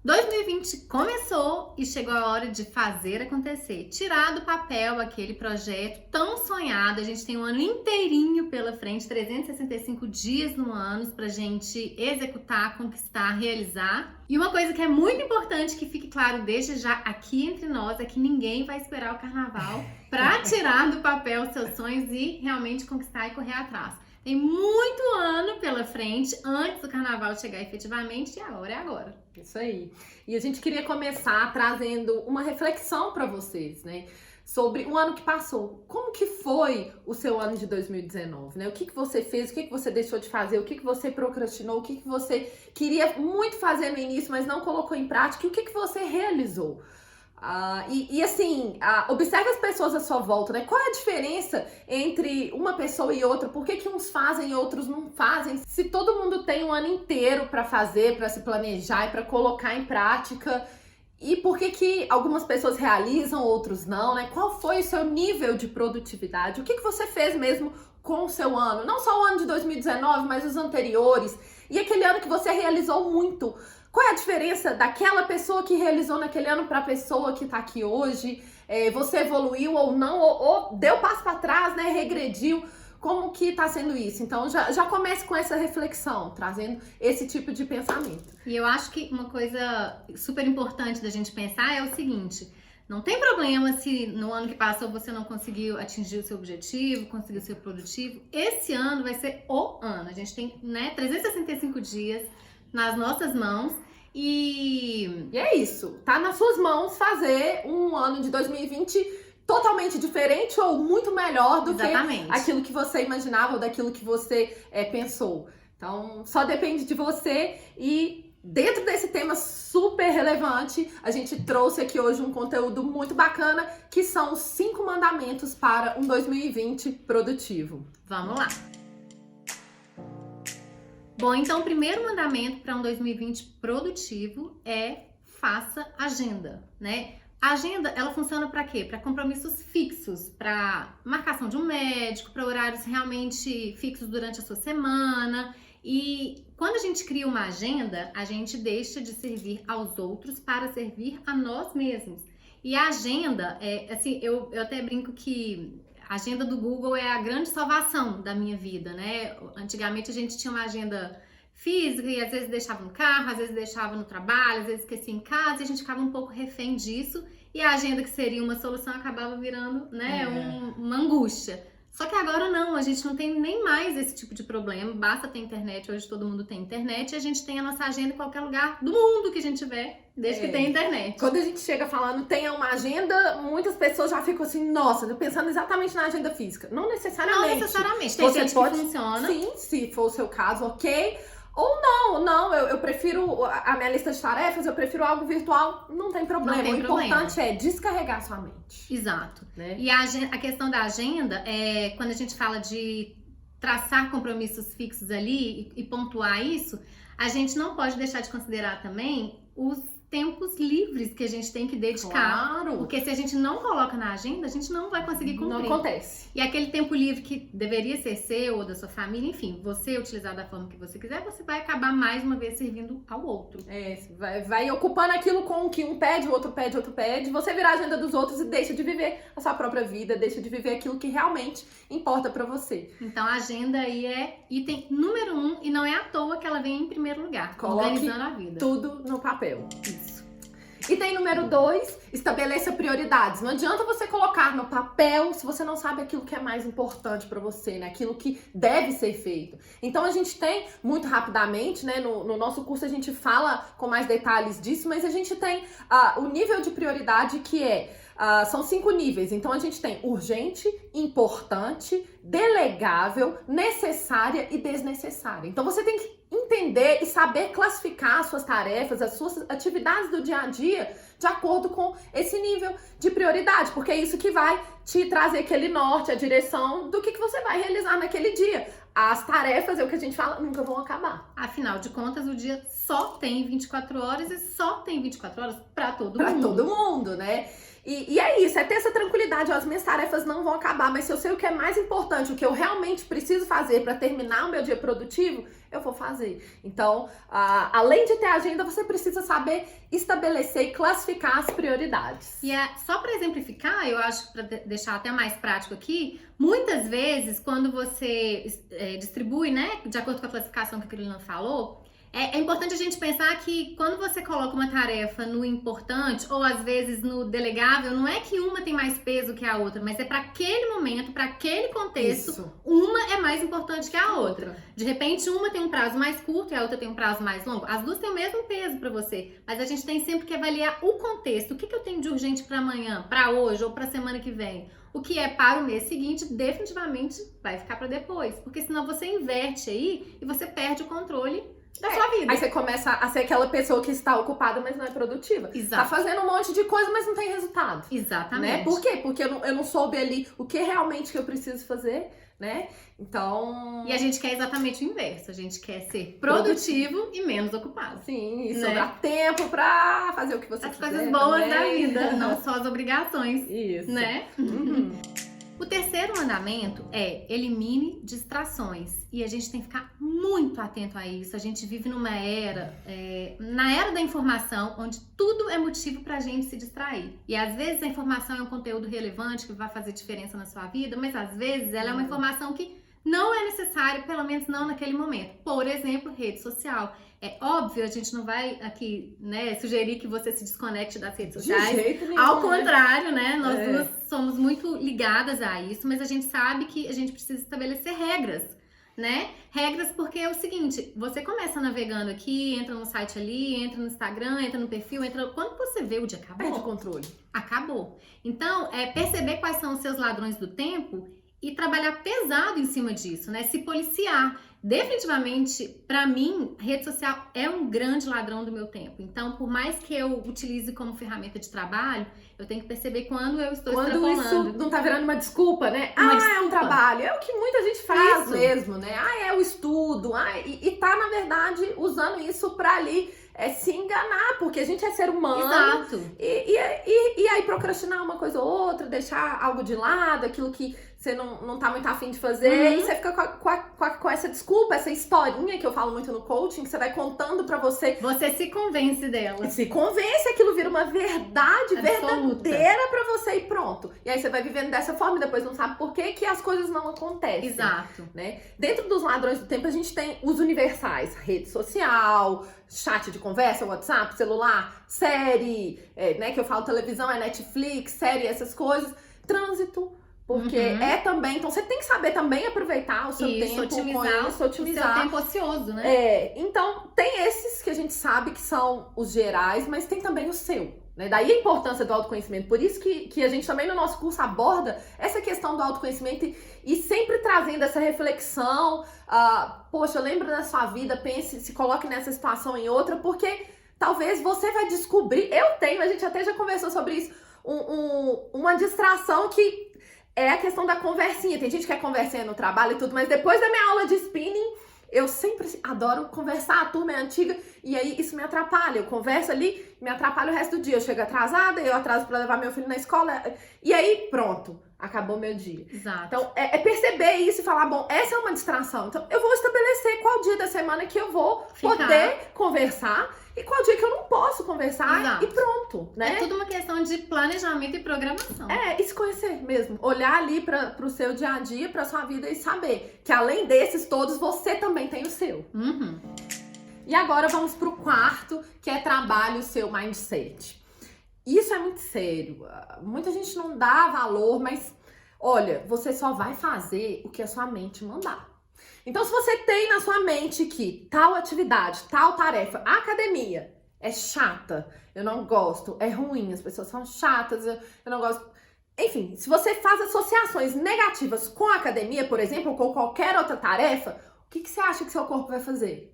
2020 começou e chegou a hora de fazer acontecer. Tirar do papel aquele projeto tão sonhado. A gente tem um ano inteirinho pela frente, 365 dias no ano pra gente executar, conquistar, realizar. E uma coisa que é muito importante que fique claro desde já aqui entre nós é que ninguém vai esperar o carnaval pra tirar do papel os seus sonhos e realmente conquistar e correr atrás. Tem muito ano pela frente antes do carnaval chegar efetivamente e agora é agora. Isso aí. E a gente queria começar trazendo uma reflexão para vocês, né? Sobre o ano que passou. Como que foi o seu ano de 2019, né? O que você fez, o que você deixou de fazer, o que você procrastinou, o que você queria muito fazer no início, mas não colocou em prática, e o que você realizou. Observe as pessoas à sua volta, né? Qual é a diferença entre uma pessoa e outra? Por que uns fazem e outros não fazem? Se todo mundo tem um ano inteiro para fazer, para se planejar e para colocar em prática, e por que algumas pessoas realizam, outros não, né? Qual foi o seu nível de produtividade? O que você fez mesmo com o seu ano? Não só o ano de 2019, mas os anteriores. E aquele ano que você realizou muito. Qual é a diferença daquela pessoa que realizou naquele ano para a pessoa que está aqui hoje? Você evoluiu ou não? Ou deu passo para trás, né? Regrediu? Como que está sendo isso? Então, já comece com essa reflexão, trazendo esse tipo de pensamento. E eu acho que uma coisa super importante da gente pensar é o seguinte: não tem problema se no ano que passou você não conseguiu atingir o seu objetivo, conseguiu ser produtivo. Esse ano vai ser o ano. A gente tem, 365 dias nas nossas mãos e é isso. Tá nas suas mãos fazer um ano de 2020 totalmente diferente ou muito melhor do Exatamente. que aquilo que você imaginava ou daquilo que você pensou. Então, só depende de você. E dentro desse tema super relevante, a gente trouxe aqui hoje um conteúdo muito bacana, que são os 5 mandamentos para um 2020 produtivo. Vamos lá! Bom, então o primeiro mandamento para um 2020 produtivo é faça agenda, né? A agenda, ela funciona para quê? Para compromissos fixos, para marcação de um médico, para horários realmente fixos durante a sua semana. E quando a gente cria uma agenda, a gente deixa de servir aos outros para servir a nós mesmos. E a agenda, eu até brinco que a agenda do Google é a grande salvação da minha vida, né? Antigamente a gente tinha uma agenda física e às vezes deixava no carro, às vezes deixava no trabalho, às vezes esquecia em casa e a gente ficava um pouco refém disso. E a agenda que seria uma solução acabava virando, uma angústia. Só que agora não, a gente não tem nem mais esse tipo de problema, basta ter internet, hoje todo mundo tem internet e a gente tem a nossa agenda em qualquer lugar do mundo que a gente tiver, desde que tenha internet. Quando a gente chega falando tenha uma agenda, muitas pessoas já ficam assim, nossa, tô pensando exatamente na agenda física. Não necessariamente. Não necessariamente, tem gente que funciona. Sim, se for o seu caso, ok. Ou não, eu prefiro a minha lista de tarefas, eu prefiro algo virtual, não tem problema. Não tem problema. Importante é descarregar sua mente. Exato. Né? E a questão da agenda é quando a gente fala de traçar compromissos fixos ali e pontuar isso, a gente não pode deixar de considerar também os tempos livres que a gente tem que dedicar. Claro. Porque se a gente não coloca na agenda, a gente não vai conseguir cumprir. Não acontece. E aquele tempo livre que deveria ser seu ou da sua família, enfim, você utilizar da forma que você quiser, você vai acabar mais uma vez servindo ao outro. Vai ocupando aquilo com o que um pede, o outro pede, você vira a agenda dos outros e deixa de viver a sua própria vida, deixa de viver aquilo que realmente importa pra você. Então a agenda aí é item número 1 e não é à toa que ela vem em primeiro lugar, organizando a vida. Tudo no papel. Isso. Item número 2, estabeleça prioridades. Não adianta você colocar no papel se você não sabe aquilo que é mais importante para você, né? Aquilo que deve ser feito. Então a gente tem, muito rapidamente, né? No nosso curso a gente fala com mais detalhes disso, mas a gente tem o nível de prioridade que são 5 níveis. Então a gente tem urgente, importante, delegável, necessária e desnecessária. Então você tem que entender e saber classificar as suas tarefas, as suas atividades do dia a dia de acordo com esse nível de prioridade, porque é isso que vai te trazer aquele norte, a direção do que você vai realizar naquele dia. As tarefas, é o que a gente fala, nunca vão acabar. Afinal de contas, o dia só tem 24 horas e só tem 24 horas para todo mundo. Para todo mundo, né? E é isso, é ter essa tranquilidade. Ó, as minhas tarefas não vão acabar, mas se eu sei o que é mais importante, o que eu realmente preciso fazer para terminar o meu dia produtivo, eu vou fazer. Então, além de ter agenda, você precisa saber estabelecer e classificar as prioridades. E só para exemplificar, eu acho, para deixar até mais prático aqui, muitas vezes quando você distribui, né, de acordo com a classificação que a Carolina falou, é importante a gente pensar que quando você coloca uma tarefa no importante ou às vezes no delegável, não é que uma tem mais peso que a outra, mas é para aquele momento, para aquele contexto, Isso. uma é mais importante que a outra. De repente, uma tem um prazo mais curto e a outra tem um prazo mais longo. As duas têm o mesmo peso para você, mas a gente tem sempre que avaliar o contexto. O que eu tenho de urgente para amanhã, para hoje ou para semana que vem? O que é para o mês seguinte, definitivamente vai ficar para depois, porque senão você inverte aí e você perde o controle da sua vida. Aí você começa a ser aquela pessoa que está ocupada, mas não é produtiva. Exato. Tá fazendo um monte de coisa, mas não tem resultado. Exatamente. Né? Por quê? Porque eu não soube ali o que realmente que eu preciso fazer, né? Então... E a gente quer exatamente o inverso. A gente quer ser produtivo e menos ocupado. Sim, e né? sobrar tempo pra fazer o que você As quiser. coisas boas também. da vida, não só as obrigações. Isso. Né? Uhum. O terceiro mandamento é elimine distrações. E a gente tem que ficar muito atento a isso. A gente vive numa era, na era da informação, onde tudo é motivo pra gente se distrair. E às vezes a informação é um conteúdo relevante que vai fazer diferença na sua vida, mas às vezes ela é uma informação que não é necessária, pelo menos não naquele momento. Por exemplo, rede social. É óbvio, a gente não vai aqui, né, sugerir que você se desconecte das redes sociais. De jeito nenhum. Ao contrário, né? Nós É. duas somos muito ligadas a isso, mas a gente sabe que a gente precisa estabelecer regras, né? Regras porque é o seguinte, você começa navegando aqui, entra no site ali, entra no Instagram, entra no perfil, quando você vê o dia acabou, Perde o controle. acabou. Então, perceber quais são os seus ladrões do tempo e trabalhar pesado em cima disso, né? Se policiar. Definitivamente, pra mim, rede social é um grande ladrão do meu tempo. Então, por mais que eu utilize como ferramenta de trabalho, eu tenho que perceber quando eu estou Quando extrapolando. isso não tá virando uma desculpa, né? Uma É um desculpa. trabalho. É o que muita gente faz Isso. mesmo, né? É o estudo. E tá, na verdade, usando isso pra ali se enganar, porque a gente é ser humano. Exato. E aí procrastinar uma coisa ou outra, deixar algo de lado, aquilo que você não tá muito afim de fazer, Uhum. e você fica com essa desculpa, essa historinha que eu falo muito no coaching, que você vai contando pra você. Você se convence dela. Se convence, aquilo vira uma verdade Absoluta. verdadeira pra você e pronto. E aí você vai vivendo dessa forma e depois não sabe por que as coisas não acontecem. Exato. Né? Dentro dos ladrões do tempo, a gente tem os universais: rede social, chat de conversa, WhatsApp, celular, série, né? Que eu falo televisão, é Netflix, série, essas coisas. Trânsito. Porque Uhum. também, então você tem que saber também aproveitar o seu Isso, tempo otimizar com isso, otimizar. o seu tempo ocioso, né? Então tem esses que a gente sabe que são os gerais, mas tem também o seu, né? Daí a importância do autoconhecimento. Por isso que a gente também no nosso curso aborda essa questão do autoconhecimento e sempre trazendo essa reflexão. Poxa, lembra da sua vida, pense, se coloque nessa situação em outra, porque talvez você vai descobrir, a gente até já conversou sobre isso, uma distração que é a questão da conversinha. Tem gente que quer conversinha no trabalho e tudo, mas depois da minha aula de spinning, eu sempre adoro conversar, a turma é antiga, e aí isso me atrapalha. Eu converso ali, me atrapalha o resto do dia. Eu chego atrasada, eu atraso pra levar meu filho na escola, e aí pronto, acabou meu dia. Exato. Então, é perceber isso e falar, bom, essa é uma distração. Então, eu vou estabelecer qual dia da semana que eu vou poder conversar e qual dia que eu não posso conversar. Exato. E pronto, né? É tudo uma questão de planejamento e programação. E se conhecer mesmo. Olhar ali pro seu dia a dia, pra sua vida e saber que além desses todos, você também tem o seu. Uhum. E agora vamos pro quarto, que é trabalhe o seu mindset. Isso é muito sério. Muita gente não dá valor, mas olha, você só vai fazer o que a sua mente mandar. Então, se você tem na sua mente que tal atividade, tal tarefa, a academia é chata, eu não gosto, é ruim, as pessoas são chatas, eu não gosto. Enfim, se você faz associações negativas com a academia, por exemplo, ou com qualquer outra tarefa, o que você acha que seu corpo vai fazer?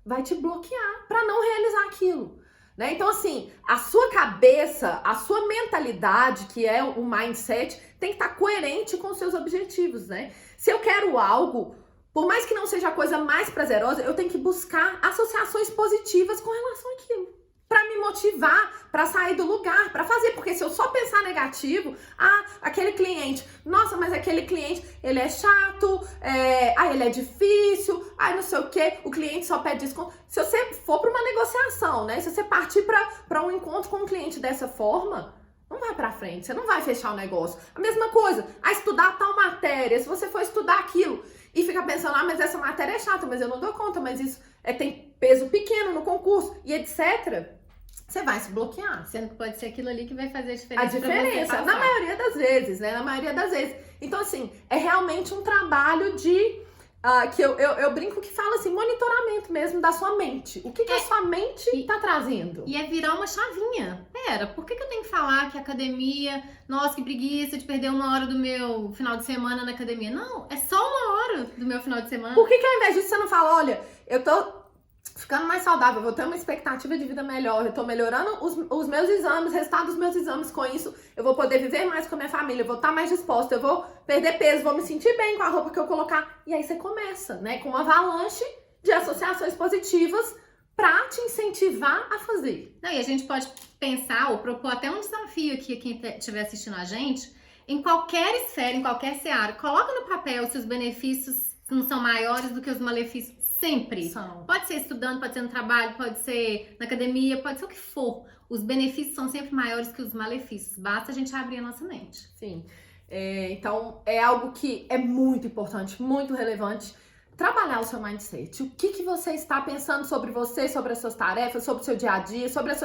Vai te bloquear para não realizar aquilo. Né? Então, assim, a sua cabeça, a sua mentalidade, que é o mindset, tem que estar coerente com os seus objetivos, né? Se eu quero algo, por mais que não seja a coisa mais prazerosa, eu tenho que buscar associações positivas com relação àquilo. pra me motivar, pra sair do lugar, pra fazer. Porque se eu só pensar negativo, aquele cliente, nossa, mas aquele cliente, ele é chato, ele é difícil, não sei o quê, o cliente só pede desconto. Se você for pra uma negociação, né, se você partir pra um encontro com um cliente dessa forma, não vai pra frente, você não vai fechar o negócio. A mesma coisa, estudar tal matéria, se você for estudar aquilo e ficar pensando, mas essa matéria é chata, mas eu não dou conta, mas isso tem peso pequeno no concurso e etc., você vai se bloquear. Sendo que pode ser aquilo ali que vai fazer a diferença. A diferença, na maioria das vezes, né? Na maioria das vezes. Então, assim, é realmente um trabalho de... que eu brinco que fala assim, monitoramento mesmo da sua mente. O que a sua mente tá trazendo? E é virar uma chavinha. Pera, por que eu tenho que falar que a academia... Nossa, que preguiça de perder 1 hora do meu final de semana na academia. Não, é só 1 hora do meu final de semana. Por que ao invés disso você não fala, olha, eu tô ficando mais saudável, eu vou ter uma expectativa de vida melhor, eu tô melhorando os meus exames, o resultado dos meus exames, com isso eu vou poder viver mais com a minha família, eu vou estar mais disposta, eu vou perder peso, vou me sentir bem com a roupa que eu colocar. E aí você começa, né, com uma avalanche de associações positivas pra te incentivar a fazer. Não, e a gente pode pensar ou propor até um desafio aqui a quem estiver assistindo a gente, em qualquer esfera, em qualquer seara, coloca no papel se os benefícios não são maiores do que os malefícios. Sempre. Pode ser estudando, pode ser no trabalho, pode ser na academia, pode ser o que for. Os benefícios são sempre maiores que os malefícios. Basta a gente abrir a nossa mente. Sim. Então, é algo que é muito importante, muito relevante. Trabalhar o seu mindset. O que você está pensando sobre você, sobre as suas tarefas, sobre o seu dia a dia, sobre as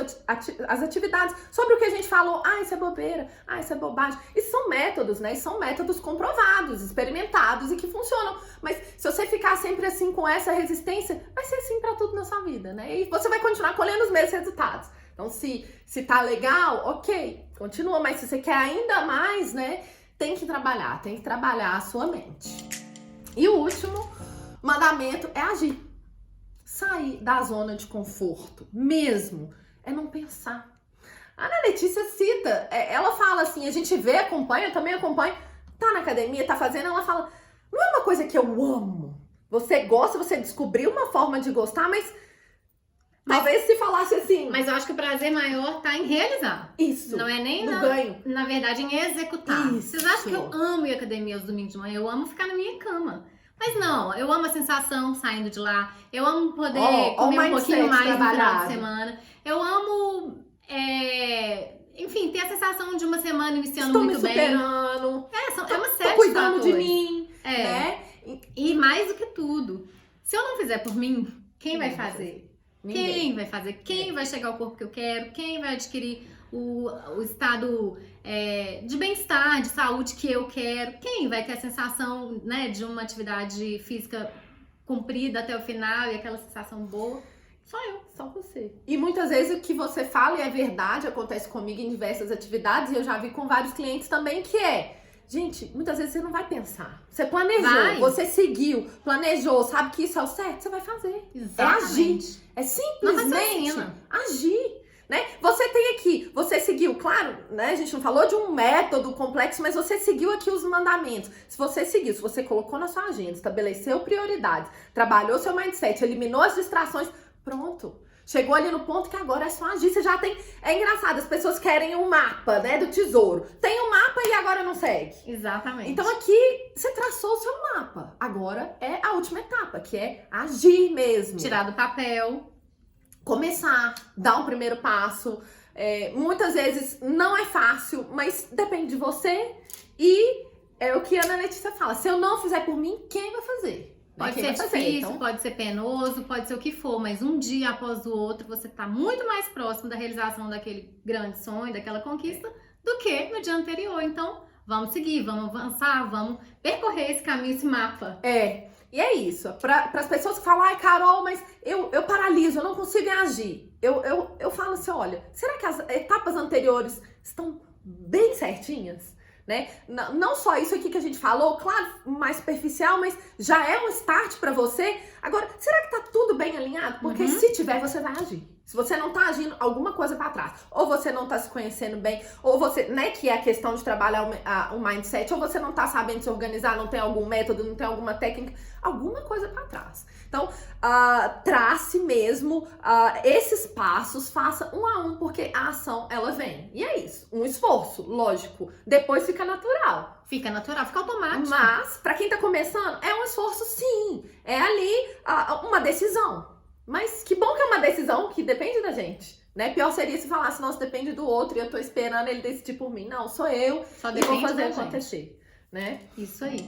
atividades, sobre o que a gente falou. Isso é bobeira, isso é bobagem. Isso são métodos, né? Isso são métodos comprovados, experimentados e que funcionam. Mas se você ficar sempre assim com essa resistência, vai ser assim pra tudo na sua vida, né? E você vai continuar colhendo os mesmos resultados. Então, se tá legal, ok, continua. Mas se você quer ainda mais, né? Tem que trabalhar a sua mente. E o último mandamento é agir. Sair da zona de conforto, mesmo, é não pensar. A Ana Letícia cita, ela fala assim, a gente vê, acompanha, eu também acompanho, tá na academia, tá fazendo, ela fala, não é uma coisa que eu amo. Você gosta, você descobriu uma forma de gostar, mas talvez se falasse assim... Mas eu acho que o prazer maior tá em realizar. Isso. Não é nem no ganho. Na verdade, em executar. Isso. Vocês acham que eu amo ir à academia aos domingos de manhã? Eu amo ficar na minha cama. Mas não, eu amo a sensação saindo de lá. Eu amo poder comer um pouquinho mais no final de semana. Eu amo, enfim, ter a sensação de uma semana iniciando muito bem. Estou me superando. É uma série de cuidando de de mim. Né? E mais do que tudo, se eu não fizer por mim, quem vai fazer? Ninguém. Quem vai fazer? Quem vai chegar ao corpo que eu quero? Quem vai adquirir o estado de bem-estar, de saúde que eu quero? Quem vai ter a sensação, né, de uma atividade física cumprida até o final e aquela sensação boa? Só eu. Só você. E muitas vezes o que você fala e é verdade, acontece comigo em diversas atividades e eu já vi com vários clientes também, que gente, muitas vezes você não vai pensar. Você planejou, você seguiu, planejou, sabe que isso é o certo, você vai fazer. Exatamente. É agir. É simplesmente agir. Né? Você tem aqui, você seguiu, claro, né? A gente não falou de um método complexo, mas você seguiu aqui os mandamentos. Se você seguiu, se você colocou na sua agenda, estabeleceu prioridades, trabalhou seu mindset, eliminou as distrações, pronto. Chegou ali no ponto que agora é só agir. Você já tem... É engraçado, as pessoas querem um mapa, né, do tesouro. Tem um mapa e agora não segue. Exatamente. Então aqui você traçou o seu mapa. Agora é a última etapa, que é agir mesmo. Tirar do papel. Começar, dar um primeiro passo. Muitas vezes não é fácil, mas depende de você. E é o que a Ana Letícia fala. Se eu não fizer por mim, quem vai fazer? Pode ser difícil, pode ser penoso, pode ser o que for, mas um dia após o outro você tá muito mais próximo da realização daquele grande sonho, daquela conquista, do que no dia anterior. Então, vamos seguir, vamos avançar, vamos percorrer esse caminho, esse mapa. E é isso. Para as pessoas que falam, Carol, mas eu paraliso, eu não consigo agir. Eu falo assim, olha, será que as etapas anteriores estão bem certinhas? Né? Não só isso aqui que a gente falou, claro, mais superficial, mas já é um start pra você. Agora, será que tá tudo bem alinhado? Porque se tiver, você vai agir. Se você não tá agindo, alguma coisa pra trás. Ou você não tá se conhecendo bem, ou você, né, que é a questão de trabalhar o mindset, ou você não tá sabendo se organizar, não tem algum método, não tem alguma técnica, alguma coisa pra trás. Então, trace mesmo esses passos, faça um a um, porque a ação, ela vem. E é isso, um esforço, lógico. Depois fica natural. Fica natural, fica automático. Mas, pra quem tá começando, é um esforço sim. É ali uma decisão. Mas que bom que é uma decisão que depende da gente, né? Pior seria se falasse, nossa, depende do outro e eu tô esperando ele decidir por mim. Não, sou eu e vou fazer acontecer, né? Isso aí.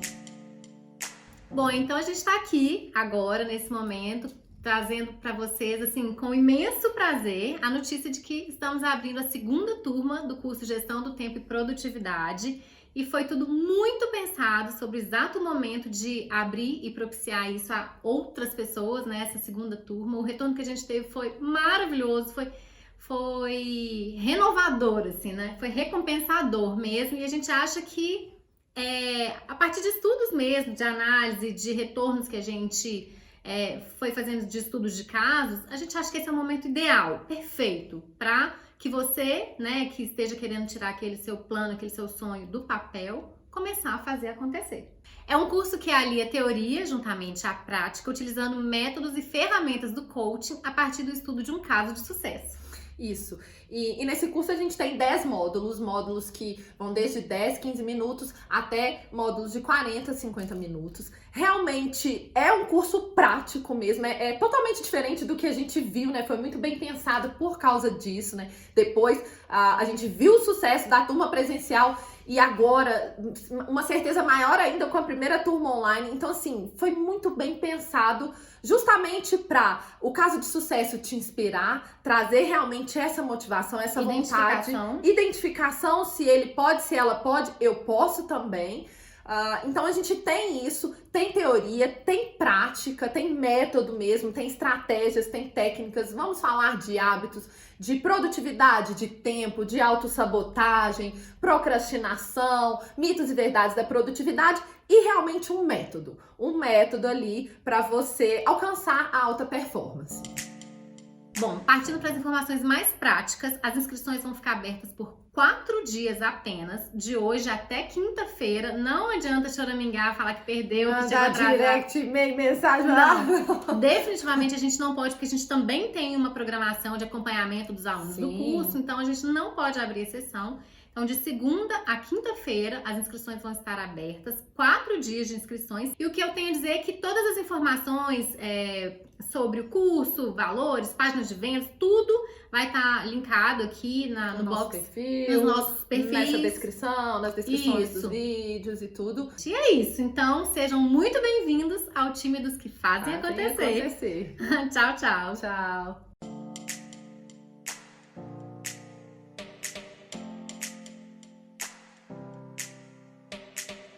Bom, então a gente tá aqui agora, nesse momento, trazendo para vocês, assim, com imenso prazer, a notícia de que estamos abrindo a segunda turma do curso Gestão do Tempo e Produtividade. E foi tudo muito pensado sobre o exato momento de abrir e propiciar isso a outras pessoas, né? Essa segunda turma. O retorno que a gente teve foi maravilhoso, foi renovador, assim, né? Foi recompensador mesmo. E a gente acha que, a partir de estudos mesmo, de análise, de retornos que a gente foi fazendo de estudos de casos, a gente acha que esse é o momento ideal, perfeito, para que você, né, que esteja querendo tirar aquele seu plano, aquele seu sonho do papel, começar a fazer acontecer. É um curso que alia teoria juntamente à prática, utilizando métodos e ferramentas do coaching a partir do estudo de um caso de sucesso. Isso. E nesse curso a gente tem 10 módulos que vão desde 10, 15 minutos até módulos de 40, 50 minutos. Realmente é um curso prático mesmo, é totalmente diferente do que a gente viu, né? Foi muito bem pensado por causa disso, né? Depois a gente viu o sucesso da turma presencial e agora uma certeza maior ainda com a primeira turma online. Então, assim, foi muito bem pensado justamente para o caso de sucesso te inspirar, trazer realmente essa motivação, essa vontade, identificação, se ele pode, se ela pode, eu posso também. Então a gente tem isso, tem teoria, tem prática, tem método mesmo, tem estratégias, tem técnicas. Vamos falar de hábitos, de produtividade, de tempo, de autossabotagem, procrastinação, mitos e verdades da produtividade e realmente um método ali para você alcançar a alta performance. Bom, partindo para as informações mais práticas, as inscrições vão ficar abertas por 4 dias apenas, de hoje até quinta-feira. Não adianta choramingar, falar que perdeu, que chegou atrasado. Direct, e-mail, mensagem. Não. Definitivamente a gente não pode, porque a gente também tem uma programação de acompanhamento dos alunos do curso, então a gente não pode abrir exceção. Então, de segunda a quinta-feira, as inscrições vão estar abertas, 4 dias de inscrições. E o que eu tenho a dizer é que todas as informações sobre o curso, valores, páginas de vendas, tudo vai estar linkado aqui no box, nos nossos perfis. Nessa descrição, nas descrições dos vídeos e tudo. E é isso. Então, sejam muito bem-vindos ao time dos que fazem acontecer. acontecer. Tchau, tchau. Tchau.